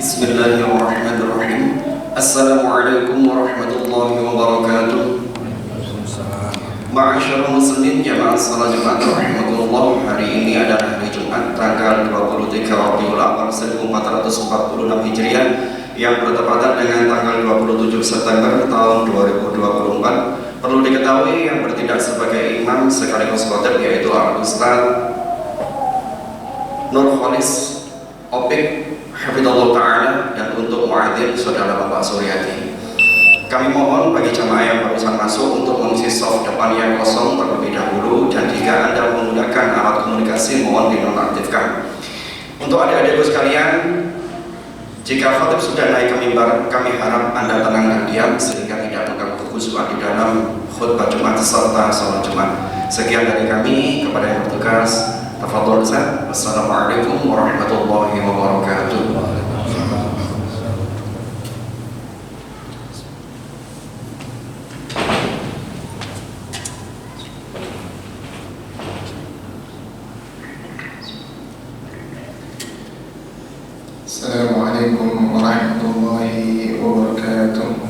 Bismillahirrahmanirrahim. Assalamualaikum warahmatullahi wabarakatuh. Ma'asyarul muslimin jamaah salat Jumat rahimakumullah. Hari ini adalah hari Jumat tanggal 23 Rabiul Awal 1446 Hijriah yang bertepatan dengan tanggal 27 September tahun 2024. Perlu diketahui yang bertindak sebagai imam sekaligus khotib yaitu Al-Ustaz Nur Khalis Opik Hafidhullah Ta'ala, dan untuk muadzin saudara Bapak Suryati. Kami mohon bagi jamaah yang barusan masuk untuk mengisi soft depan yang kosong terlebih dahulu, dan jika Anda menggunakan alat komunikasi mohon dinonaktifkan. Untuk adik-adikku sekalian, jika khatib sudah naik ke mimbar, kami harap Anda tenang dan diam sehingga tidak mengganggu kekhusyuan di dalam khutbah Jumat serta salat Jumat. Sekian dari kami, kepada yang bertugas, tafadhol Ustaz. Wassalamualaikum warahmatullahi wabarakatuh. Assalamualaikum warahmatullahi wabarakatuh.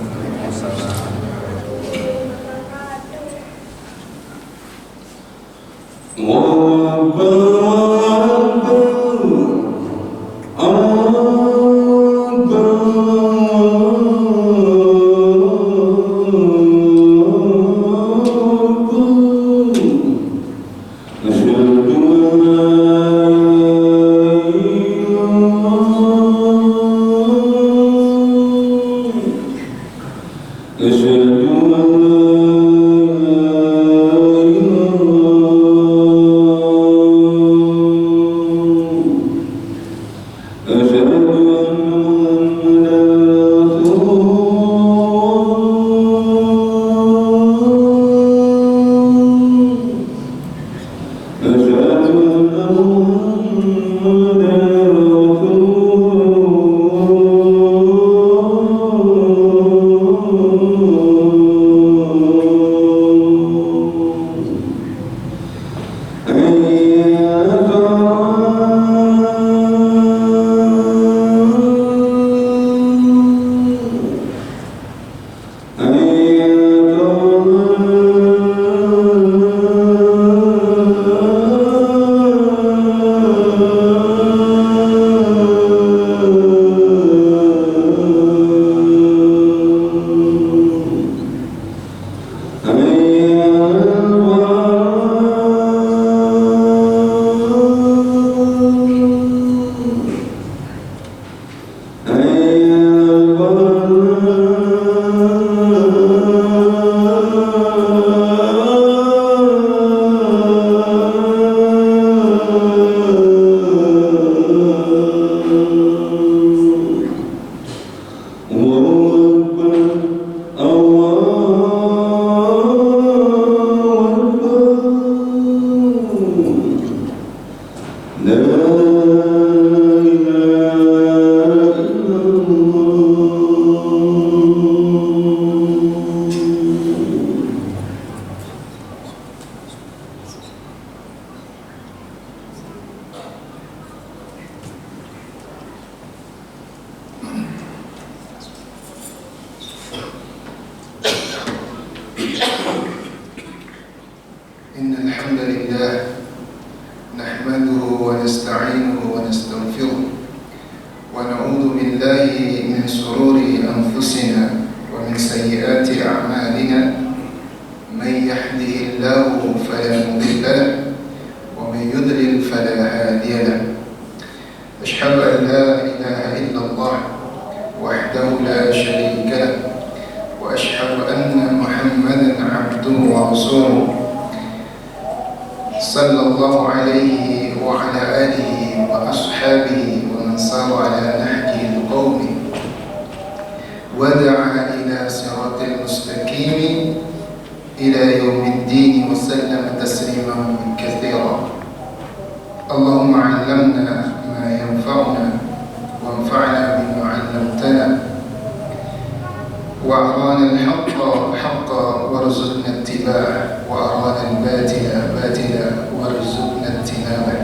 وأرانا الحق حقا وارزقنا اتباعه وأرانا الباطل باطلا وارزقنا اجتنابه.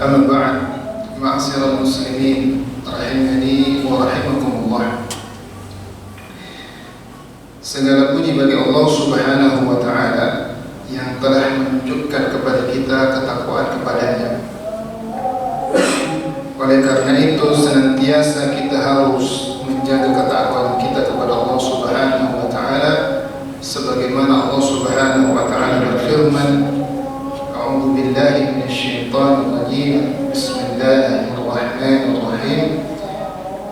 أما بعد، معاشر المسلمين rahimani wa rahimakumullah. Segala puji bagi Allah Subhanahu wa Ta'ala yang telah menunjukkan kepada kita ketakwaan kepadanya. Oleh karena itu senantiasa kita harus menjaga ketakwaan kita kepada Allah Subhanahu wa Ta'ala, sebagaimana Allah Subhanahu wa Ta'ala berfirman, A'udzu billahi minasyaitonir rajim. Bismillahirrahmanirrahim.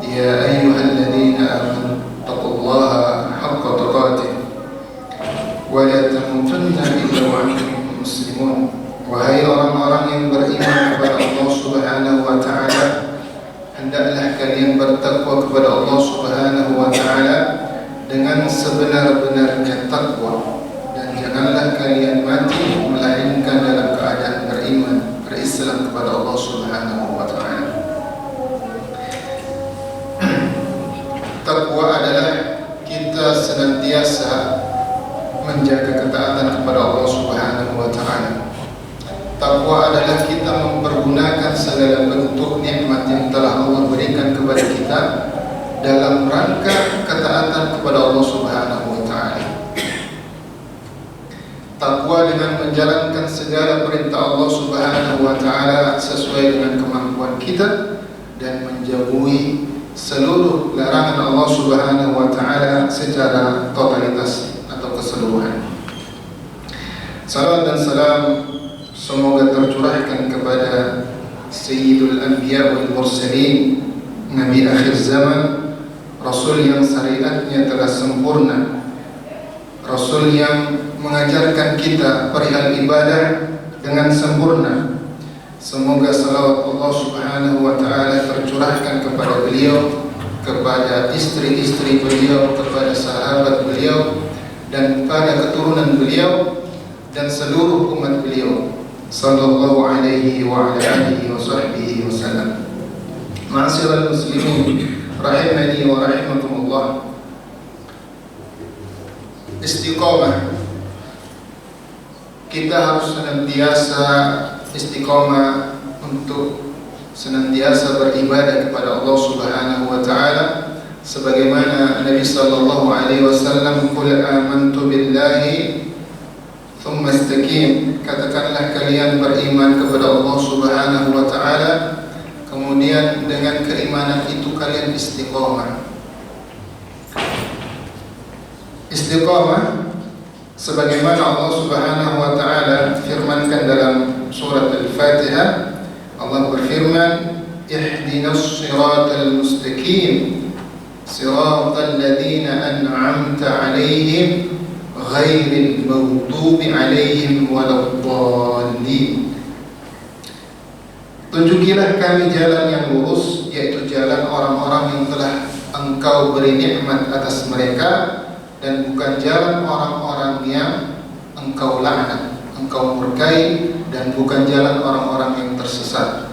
Ya ayyuhalladzina amanu taqullaha haqqa tuqatih wa la tamutunna illa wa antum muslimun. Wahai orang-orang yang beriman kepada Allah Subhanahu wa Ta'ala, hendaklah kalian bertakwa kepada Allah Subhanahu wa Ta'ala dengan sebenar-benarnya takwa, dan janganlah kalian mati melainkan dalam keadaan beriman, berislam kepada Allah Subhanahu wa Ta'ala. Takwa adalah kita senantiasa menjaga ketaatan kepada Allah Subhanahu wa Ta'ala. Takwa adalah kita mempergunakan segala bentuk nikmat yang telah Allah berikan kepada kita dalam rangka ketaatan kepada Allah Subhanahu wa Ta'ala. Takwa dengan menjalankan segala perintah Allah Subhanahu wa Ta'ala sesuai dengan kemampuan kita dan menjauhi seluruh larangan Allah Subhanahu wa Ta'ala secara totalitas atau keseluruhan. Salawat dan salam semoga tercurahkan kepada Sayyidul Anbiya wal Mursalin, Nabi akhir zaman, Rasul yang syariatnya telah sempurna, Rasul yang mengajarkan kita perihal ibadah dengan sempurna. Semoga salawat Allah Subhanahu wa Ta'ala tercurahkan kepada beliau, kepada istri-istri beliau, kepada sahabat beliau, dan pada keturunan beliau dan seluruh umat beliau sallallahu alaihi wa ala alihi wa sahbihi wasallam. Ma'asyiral muslimin rahimani wa rahimakumullah. Istiqamah, kita harus senantiasa istiqamah untuk senantiasa beribadah kepada Allah Subhanahu wa Ta'ala, sebagaimana Nabi sallallahu alaihi wasallam, qul amantu billahi thumma istaqim, katakanlah kalian beriman kepada Allah Subhanahu wa Ta'ala, kemudian dengan keimanan itu kalian istiqamah. Istiqamah sebagaimana Allah Subhanahu wa Ta'ala firmankan dalam surat Al-Fatihah. Allah berfirman, ihdinas siratal mustaqim siratal ladzina an'amta 'alaihim ghairil maghdubi 'alaihim waladdallin. Tunjukilah kami jalan yang lurus, yaitu jalan orang-orang yang telah Engkau beri nikmat atas mereka, dan bukan jalan orang-orang yang Engkau laknat, Engkau murkai, dan bukan jalan orang-orang yang tersesat.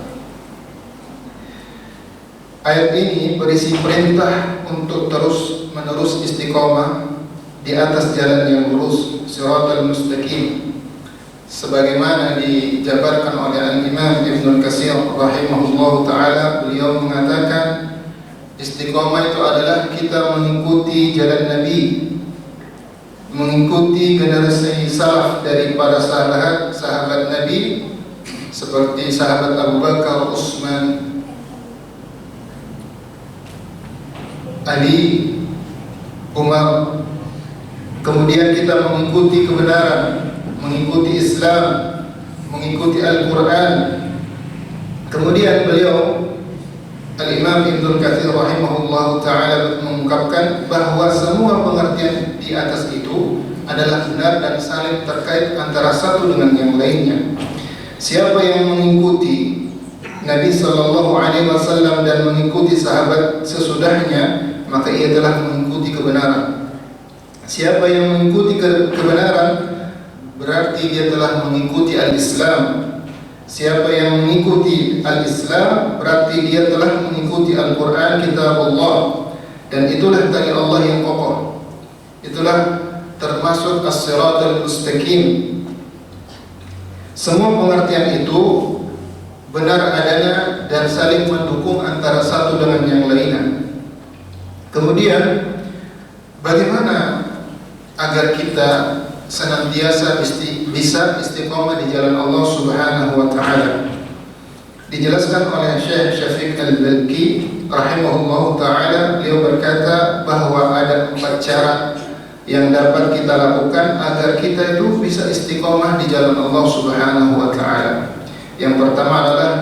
Ayat ini berisi perintah untuk terus-menerus istiqamah di atas jalan yang lurus, siratal mustaqim, sebagaimana dijabarkan oleh Al-Imam Ibnu Katsir rahimahullahu ta'ala. Beliau mengatakan istiqamah itu adalah kita mengikuti jalan Nabi, mengikuti generasi salaf dari para sahabat Nabi, seperti sahabat Abu Bakar, Utsman, Ali, Umar. Kemudian kita mengikuti kebenaran, mengikuti Islam, mengikuti Al-Quran. Kemudian beliau Al-Imam Ibnu Katsir rahimahullah ta'ala mengungkapkan bahwa semua pengertian di atas itu adalah benar dan saling terkait antara satu dengan yang lainnya. Siapa yang mengikuti Nabi sallallahu alaihi wasallam dan mengikuti sahabat sesudahnya, maka ia telah mengikuti kebenaran. Siapa yang mengikuti kebenaran, berarti dia telah mengikuti al-Islam. Siapa yang mengikuti al-Islam, berarti dia telah mengikuti Al-Quran, kitab Allah. Dan itulah tali Allah yang kokoh. Itulah termasuk as-siratal mustaqim. Semua pengertian itu benar adanya dan dan saling mendukung antara satu dengan yang lainnya. Kemudian bagaimana agar kita senantiasa bisa istiqomah di jalan Allah Subhanahu wa taala? Dijelaskan oleh Syekh Syafiq Al-Balki rahimahullahu taala, beliau berkata bahwa ada 4 cara yang dapat kita lakukan agar kita itu bisa istiqomah di jalan Allah Subhanahu wa taala. Yang pertama adalah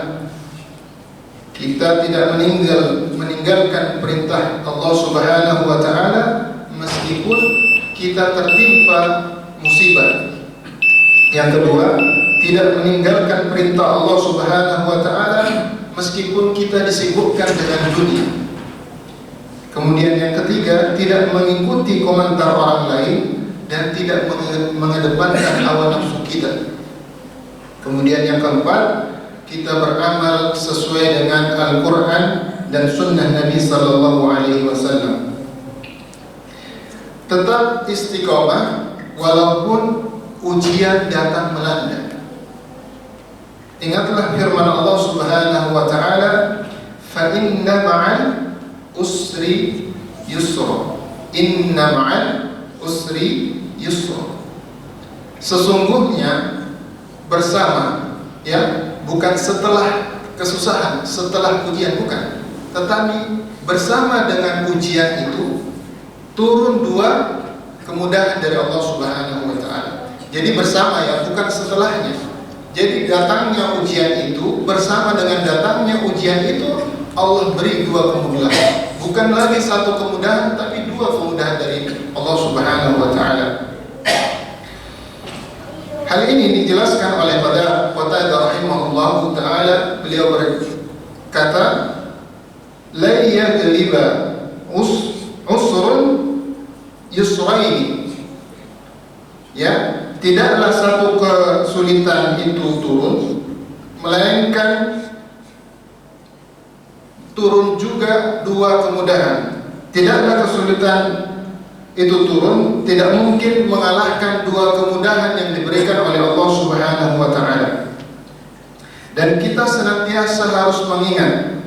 kita tidak meninggalkan perintah Allah Subhanahu wa taala meskipun kita tertimpa musibah. Yang kedua, tidak meninggalkan perintah Allah Subhanahu wa taala meskipun kita disibukkan dengan dunia. Kemudian yang ketiga, tidak mengikuti komentar orang lain dan tidak mengedepankan hawa nafsu kita. Kemudian yang keempat, kita beramal sesuai dengan Al-Quran dan Sunnah Nabi Sallallahu Alaihi Wasallam. Tetap istiqomah walaupun ujian datang melanda. Ingatlah firman Allah Subhanahu wa taala, "Fa inna ma'al usri yusra." Inna ma'al usri yusra. Sesungguhnya bersama, ya, bukan setelah kesusahan, setelah ujian, bukan, tetapi bersama dengan ujian itu turun 2 kemudahan dari Allah Subhanahu wa taala. Jadi bersama, ya, bukan setelahnya. Jadi datangnya ujian itu bersama dengan datangnya ujian itu Allah beri 2 kemudahan. Bukan lagi 1 kemudahan, tapi 2 kemudahan dari Allah Subhanahu wa taala. Hal ini dijelaskan oleh Qatadah rahimahullahu taala. Beliau berkata, "La yaghliba usrun yusraini." Ya, tidaklah satu kesulitan itu turun, melainkan turun juga 2 kemudahan. Tidaklah kesulitan itu turun, tidak mungkin mengalahkan 2 kemudahan yang diberikan oleh Allah Subhanahu wa taala. Dan kita senantiasa harus mengingat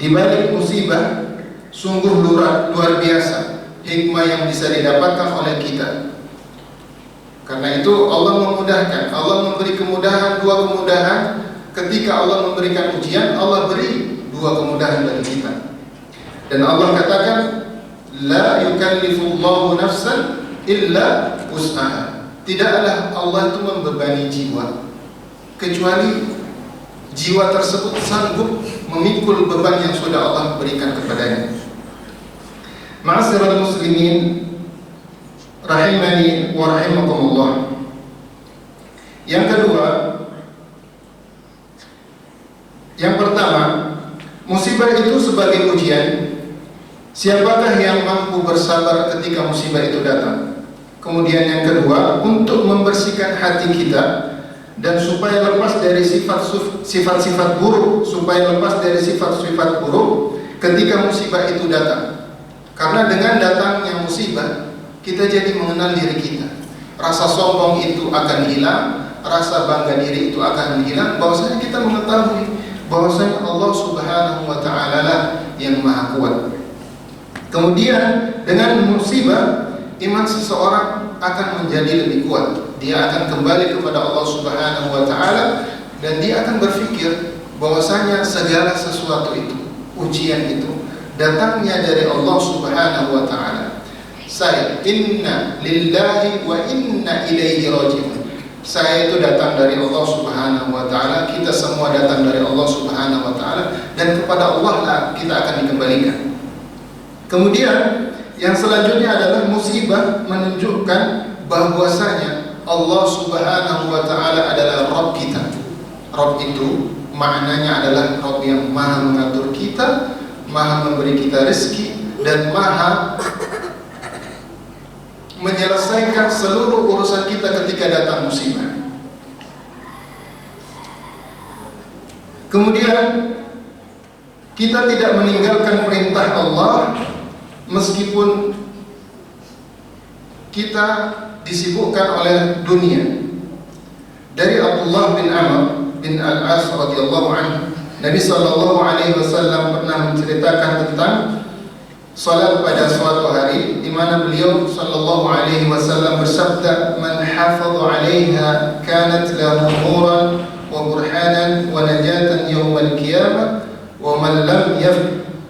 di balik musibah sungguh luar biasa hikmah yang bisa didapatkan oleh kita. Karena itu Allah memudahkan, Allah memberi kemudahan, 2 kemudahan. Ketika Allah memberikan ujian, Allah beri 2 kemudahan bagi kita. Dan Allah katakan, "La yukallifullahu nafsan illa wus'aha." Tidaklah Allah itu membebani jiwa kecuali jiwa tersebut sanggup memikul beban yang sudah Allah berikan kepadanya. Ma'asyiral muslimin rahimani wa rahimakumullah. Yang kedua, yang pertama, musibah itu sebagai ujian. Siapakah yang mampu bersabar ketika musibah itu datang? Kemudian yang kedua, untuk membersihkan hati kita dan supaya lepas dari sifat-sifat buruk, ketika musibah itu datang. Karena dengan datangnya musibah, kita jadi mengenal diri kita. Rasa sombong itu akan hilang, rasa bangga diri itu akan hilang. Bahwasanya kita mengetahui bahwasanya Allah Subhanahu wa taala lah yang Maha Kuat. Kemudian dengan musibah, iman seseorang akan menjadi lebih kuat. Dia akan kembali kepada Allah Subhanahu wa taala dan dia akan berpikir bahwasanya segala sesuatu itu, ujian itu datangnya dari Allah Subhanahu wa taala. Saya inna lillahi wa inna ilaihi raji'un. Saya itu datang dari Allah Subhanahu wa taala, kita semua datang dari Allah Subhanahu wa taala dan kepada Allah lah kita akan dikembalikan. Kemudian yang selanjutnya adalah musibah menunjukkan bahwasanya Allah Subhanahu wa taala adalah Rabb kita. Rabb itu maknanya adalah Rabb yang Maha mengatur kita, Maha memberi kita rezeki dan Maha menyelesaikan seluruh urusan kita ketika datang musibah. Kemudian kita tidak meninggalkan perintah Allah meskipun kita disibukkan oleh dunia. Dari Abdullah bin Amr bin Al-As radhiyallahu anhu, Nabi SAW pernah menceritakan tentang salat pada suatu hari, di mana beliau SAW bersabda, "Man hafadha 'alaiha kanat lahu nuran wa burhanan wa najatan yaumal qiyamah, wa man lam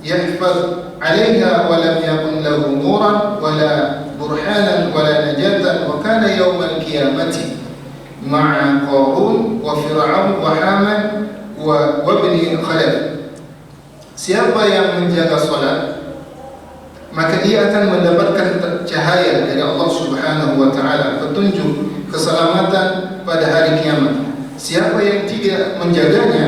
yahfaz 'alaiha wa lam yakun lahu nuran wa la burhanan wa la najatan wa kana yaumal qiyamati ma'a Qarun wa Fir'aun wa Haman wa Bani Khalaf." Siapa yang menjaga salat, maka dia akan mendapatkan cahaya dari Allah Subhanahu wa taala, petunjuk keselamatan pada hari kiamat. Siapa yang tidak menjaganya,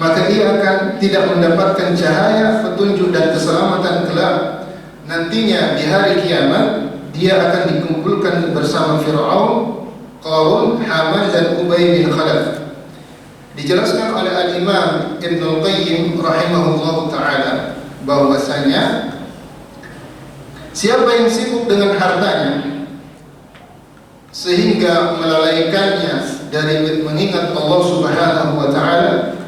maka dia akan tidak mendapatkan cahaya, petunjuk dan keselamatan kelak. Nantinya di hari kiamat dia akan dikumpulkan bersama Fir'aun, Qarun, Haman dan Ubay bin Khalaf. Dijelaskan oleh Al-Imam Ibnul Qayyim rahimahullahu taala bahwasanya siapa yang sibuk dengan hartanya sehingga melalaikannya dari mengingat Allah Subhanahu wa taala,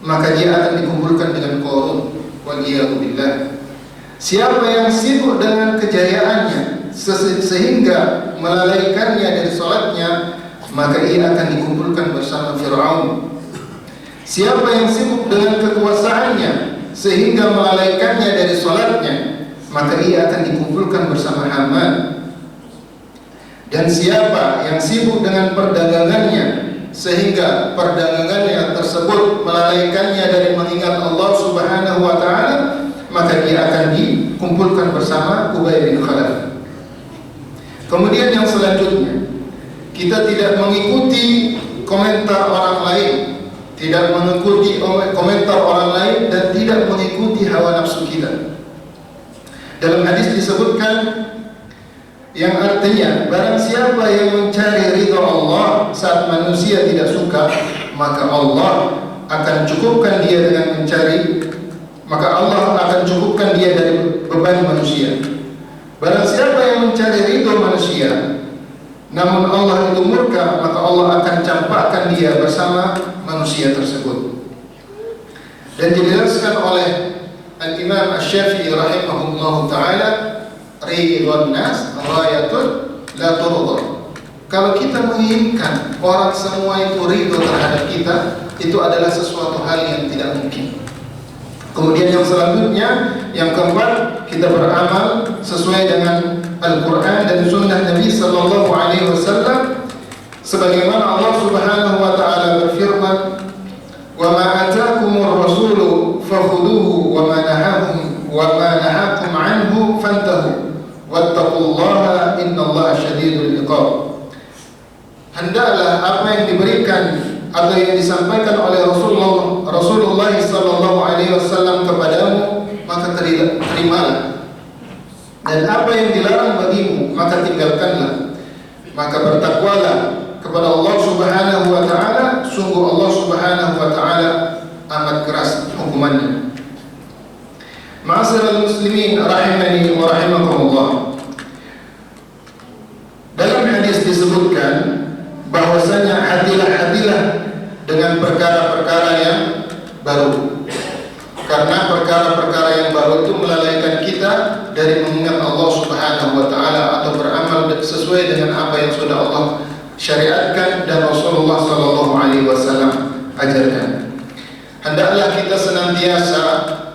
maka dia akan dikumpulkan dengan Qarun, wal-iyadu billah. Siapa yang sibuk dengan kejayaannya sehingga melalaikannya dari salatnya, maka ia akan dikumpulkan bersama Fir'aun. Siapa yang sibuk dengan kekuasaannya sehingga melalaikannya dari salatnya, maka ia akan dikumpulkan bersama Haman. Dan siapa yang sibuk dengan perdagangannya sehingga perdagangannya tersebut melalaikannya dari mengingat Allah Subhanahu wa taala, maka dia akan dikumpulkan bersama Ubay bin Khalaf. Kemudian yang selanjutnya, kita tidak mengikuti komentar orang lain, tidak mengikuti komentar orang lain, dan tidak mengikuti hawa nafsu kita. Dalam hadis disebutkan yang artinya, barang siapa yang mencari ridha Allah saat manusia tidak suka, maka Allah akan cukupkan dia dengan mencari, maka Allah akan cukupkan dia dari beban manusia. Barang siapa yang mencari ridha manusia, namun Allah itu murka, maka Allah akan campakkan dia bersama manusia tersebut. Dan dijelaskan oleh Al-Imam Asy-Syafi'i rahimahullahu ta'ala, ridwan nas ghayatun la turda. Kalau kita menginginkan orang semua itu ridho terhadap kita, itu adalah sesuatu hal yang tidak mungkin. Kemudian yang selanjutnya, yang keempat, kita beramal sesuai dengan Al-Quran dan Sunnah Nabi Sallallahu Alaihi Wasallam, sebagaimana Allah Subhanahu Wa Taala berfirman, "Wa ma ataakumur rasulu fakhuduhu wa ma nahakum anhu fantahu wattaqullaha innallaha syadidul iqab." Hendaklah apa yang diberikan atau yang disampaikan oleh Rasulullah sallallahu alaihi wasallam kepadamu, maka terimalah, dan apa yang dilarang bagimu, maka tinggalkanlah. Maka bertakwalah kepada Allah Subhanahu wa taala, sungguh Allah Subhanahu wa taala amat keras hukumannya. Ma'asyiral muslimin rahimani wa rahimakumullah. Dalam hadis disebutkan bahwasanya hatilah dengan perkara-perkara yang baru, karena perkara-perkara yang baru itu melalaikan kita dari mengingat Allah Subhanahu wa taala atau beramal sesuai dengan apa yang sudah Allah syariatkan dan Rasulullah sallallahu alaihi wasallam ajarkan. Hendaklah kita senantiasa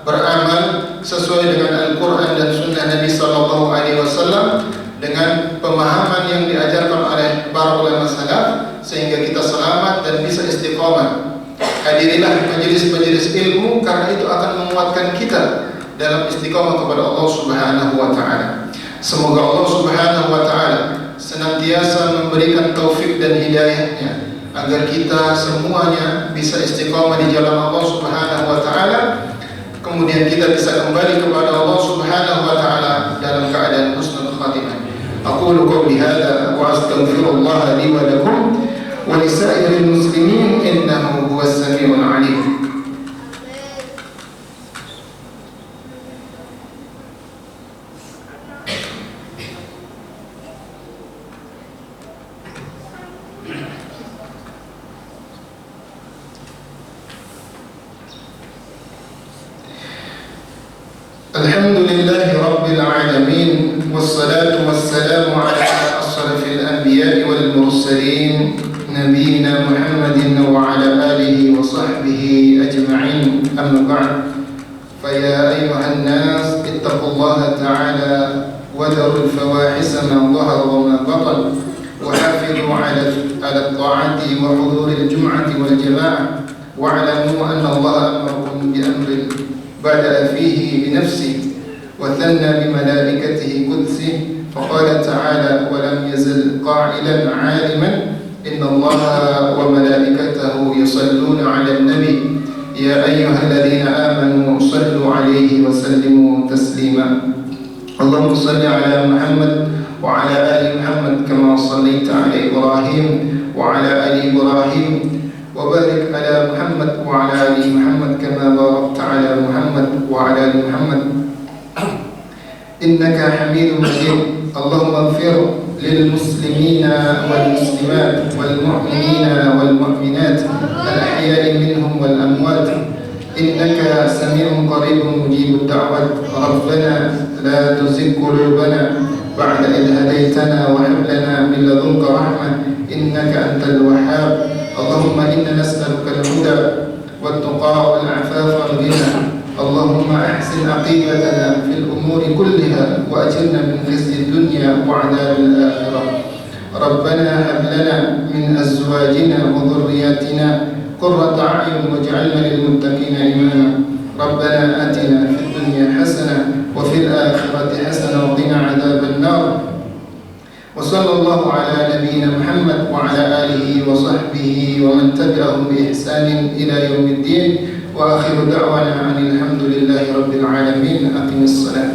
beramal sesuai dengan Al-Qur'an dan Sunnah Nabi sallallahu alaihi wasallam dengan pemahaman yang diajarkan oleh para ulama salaf, sehingga kita selamat dan bisa istiqamah. Hadirilah majelis-majelis ilmu, karena itu akan menguatkan kita dalam istiqamah kepada Allah Subhanahu wa taala. Semoga Allah Subhanahu wa taala senantiasa memberikan taufik dan hidayahnya agar kita semuanya bisa istiqamah di jalan Allah Subhanahu wa taala, kemudian kita bisa kembali kepada Allah Subhanahu wa taala dalam keadaan husnul khatimah. Aqulu qawli hadza wa astaghfirullah li wa lakum wa lisairil muslimin innahu huwas samiul alim. والصلاة والسلام على أشرف الأنبياء والمرسلين نبينا محمد وعلى آله وصحبه أجمعين. أما بعد، فيا أيها الناس اتقوا الله تعالى وذروا الفواحش ما ظهر وما بطن، وحافظوا على الطاعة وحضور الجمعة والجماعة، واعلموا أن الله أمركم بأمر بدأ فيه بنفسه وثنى بملائكته قدسه، فقال تعالى: ولم يزل قائلا عالما إن الله وملائكته يصلون على النبي يا أيها الذين آمنوا صلوا عليه وسلموا تسليما. اللهم صل على محمد وعلى آل محمد كما صليت على إبراهيم وعلى آل إبراهيم، وبارك على محمد وعلى آل محمد كما باركت على محمد وعلى آل محمد إنك حميد مجيد. اللهم اغفر للمسلمين والمسلمات والمؤمنين والمؤمنات الأحياء منهم والأموات إنك سميع قريب مجيب الدعوات. ربنا لا تزغ قلوبنا بعد إذ هديتنا وهب لنا من لدنك رحمة إنك أنت الوهاب. اللهم إنا نسألك الهدى والتقى والعفاف والغنى. اللهم أحسن عاقبتنا في الأمور كلها وأجرنا من خزي الدنيا وعذاب الآخرة. ربنا هب لنا من أزواجنا وذرياتنا قرة أعين واجعلنا للمتقين إماما. ربنا آتنا في الدنيا حسنة وفي الآخرة حسنة وقنا عذاب النار. وصلى الله على نبينا محمد وعلى آله وصحبه ومن تبعهم بإحسان إلى يوم الدين، وآخر دعوانا أن الحمد لله رب العالمين. أقم الصلاة.